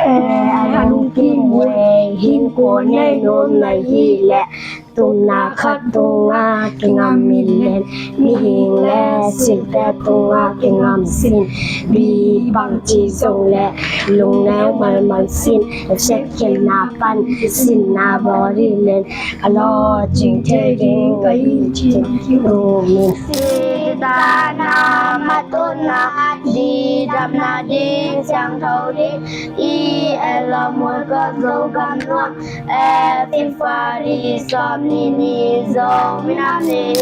Anh kim quê hin của nơi nôn này hi lẹ tung na khát tung nga kinh ngam min lên mi hình lẹ xin ta tung nga kinh ngam xin bi bằng chỉ dùng lẹ lùng neo mà xin sẽ kìm na pan xin na bỏ đi lên alo chính thế đến cái chính đồ mình ta na ma tôn na đi đam na đi sang thâu đi i ela môi có dấu gam nuông e tim pha đi xóm ni ni dấu mi nam ni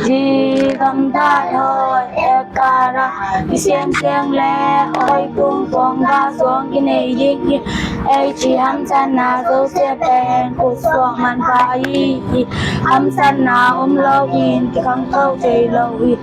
đi tâm ta thôi e cara đi xem lẽ ôi cung quang ga xuống cái này gì e chỉ ham san na dấu xe bèn cuộc xuống man pha i ham san na lâu in cái khăng câu chơi lâu in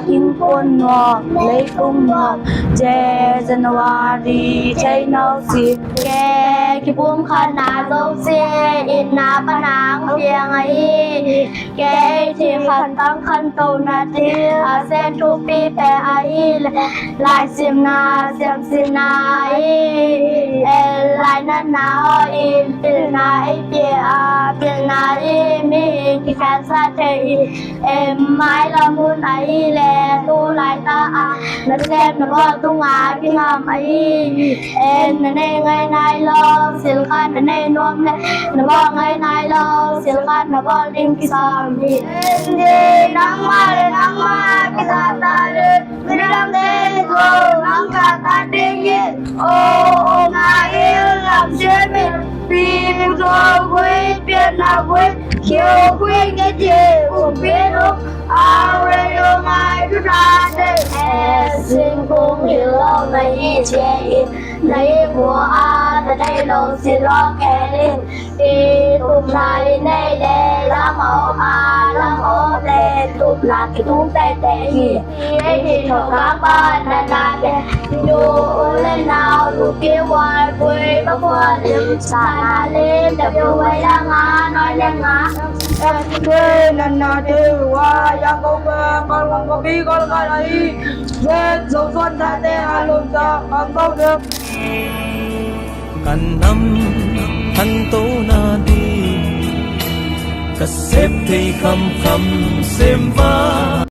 in quân ngọc lấy cung ngọc che January chơi nấu xịt kè cái buông khăn na dấu xe in na pa nang piang ai kè thì khăn tăng khăn tàu na thì xe thu pi pe ai lại sim na lại na in pil na ai pil na mi cái khăn sa thấy em mai là muốn ấy lẹ tu lại ta nó xem nó có tung cái ngầm ấy em nó này ngày nay lo siêu khăn nó này nuông này nó có ngày nay lo siêu khăn nó có linh cái sòng đi em đi nắng ma cái ta lên người làm thế rồi nắng cả ta đi nhiên ô ngài yêu làm chuyện mình vì rồi quên biết là quên chiều quên cái gì cũng biết không Aurelia mai cứ ra đây xin cũng hiểu này chế lấy của ta đây lâu xin lo kẻ lên đi tụm lại đây để làm ổ để tụm lại cái tụm tè gì ấy thì thằng các bạn là để dù lên nào dù kêu ngoài quê bác qua điểm xả lên đập vô quay ra ngã nói lên ngã Thế nên là điều qua yang công con không có biết con cái này về dấu xuân thay thế hai luôn cho con không được kan năm thân tố na đi cả xếp thì khăm khăm xem va